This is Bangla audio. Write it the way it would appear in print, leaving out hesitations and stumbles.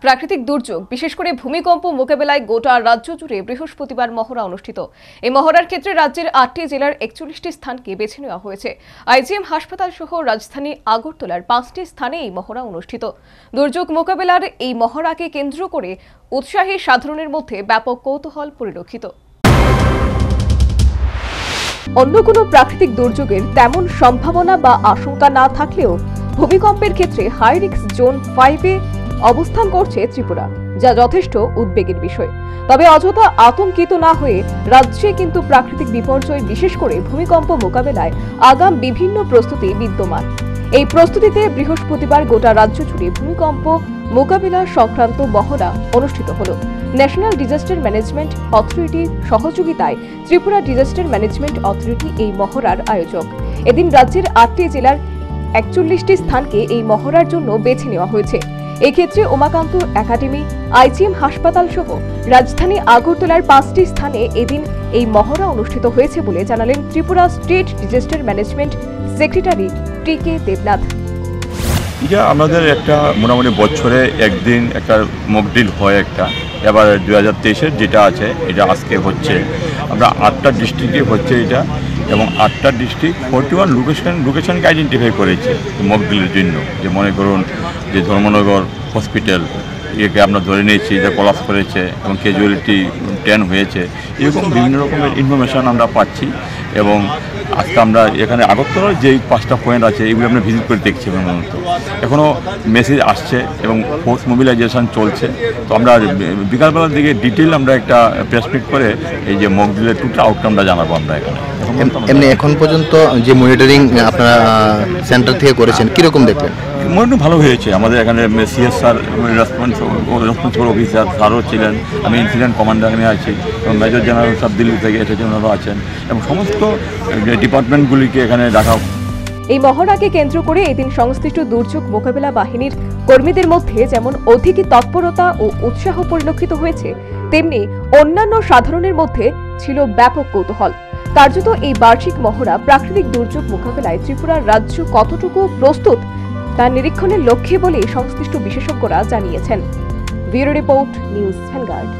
প্রাকৃতিক দুর্যোগ বিশেষ করে ভূমিকম্প মোকাবেলায় গোটা রাজ্য জুড়ে বৃহস্পতিবার মহড়া অনুষ্ঠিত। এই মহড়ার ক্ষেত্রে রাজ্যের 8টি জেলার 41টি স্থানকে বেছে নেওয়া হয়েছে। আইজিএম হাসপাতাল সহ রাজধানী আগরতলার 5টি স্থানে এই মহড়া অনুষ্ঠিত। দুর্যোগ মোকাবেলার এই মহড়াকে কেন্দ্র করে উৎসাহী সাধারণের মধ্যে ব্যাপক কৌতূহল পরিলক্ষিত। অন্য কোনো প্রাকৃতিক দুর্যোগের তেমন সম্ভাবনা বা আশঙ্কা না থাকলেও ভূমিকম্পের ক্ষেত্রে হাই রিস্ক জোন 5-এ অবস্থান করছে ত্রিপুরা, যা যথেষ্ট উদ্বেগের বিষয়। তবে অযথা আতঙ্কিত না হয়ে রাজ্যে কিন্তু প্রাকৃতিক বিপর্যয় বিশেষ করে ভূমিকম্প মোকাবেলায় আগাম বিভিন্ন প্রস্তুতি বিদ্যমান। এই প্রস্তুতিতে বৃহস্পতিবার গোটা রাজ্য জুড়ে ভূমিকম্প মোকাবিলা সংক্রান্ত মহড়া অনুষ্ঠিত হল। ন্যাশনাল ডিজাস্টার ম্যানেজমেন্ট অথরিটির সহযোগিতায় ত্রিপুরা ডিজাস্টার ম্যানেজমেন্ট অথরিটি এই মহড়ার আয়োজক। এদিন রাজ্যের 8টি জেলার 41টি স্থানকে এই মহড়ার জন্য বেছে নেওয়া হয়েছে। এক্ষেত্রে উমাকান্ত একাডেমি, আইজিএম হাসপাতাল সহ রাজধানী আগরতলার 5টি স্থানে এদিন এই মহড়া অনুষ্ঠিত হয়েছে বলে জানালেন Tripura state disaster management secretary T K. Debnath. এটা আমাদের একটা মোটামুটি বছরে একদিন একটা মক ড্রিল হয় একটা। এবার 2023-এর যেটা আছে এটা আজকে হচ্ছে। আমরা 8টা ডিস্ট্রিক্টে হচ্ছে এটা, এবং 8টা ডিস্ট্রিক্ট 41 লোকেশনকে আইডেন্টিফাই করেছে মক ড্রিলের জন্য। যে মনে করুন যে ধর্মনগর হসপিটাল একে আমরা ধরে নিয়েছি, এটা কলাপস করেছে এবং ক্যাজুয়ালিটি 10 হয়েছে। এরকম বিভিন্ন রকমের ইনফরমেশান আমরা পাচ্ছি, এবং আজকে আমরা এখানে আগরতলার যেই 5টা পয়েন্ট আছে এগুলো আমরা ভিজিট করে দেখছি। এখনও মেসেজ আসছে এবং ফোর্স মোবিলাইজেশন চলছে। তো আমরা বিকালবেলার দিকে ডিটেল আমরা একটা প্রেস মিট করে এই যে মক ড্রিলের টোটাল আউটকামটা জানাবো আমরা এখানে। এমনি এখন পর্যন্ত যে মনিটরিং আপনারা সেন্টার থেকে করেছেন কীরকম দেখলেন? মনিটরিং ভালো হয়েছে। আমাদের এখানে সিএসআর রেসপন্সিবল অফিসার স্যারও ছিলেন, আমি ইনসিডেন্ট কমান্ডার এখানে আছি, এবং মেজর জেনারেল সব দিল্লি থেকে এসেছেনও আছেন, এবং সমস্ত ডিপার্টমেন্টগুলিকে এখানে রাখা। এই মহড়াকে কেন্দ্র করে এদিন সংশ্লিষ্ট দুর্যোগ মোকাবিলা বাহিনীর কর্মীদের মধ্যে যেমন অধিক তৎপরতা ও উৎসাহ পরিলক্ষিত হয়েছে, তেমনি অন্যান্য সাধারণের মধ্যে ছিল ব্যাপক কৌতূহল। কার্যত এই বার্ষিক মহড়া প্রাকৃতিক দুর্যোগ মোকাবিলায় ত্রিপুরার রাজ্য কতটুকু প্রস্তুত তা নিরীক্ষণের লক্ষ্যে বলে সংশ্লিষ্ট বিশেষজ্ঞরা জানিয়েছেন। Bureau report, news vanguard.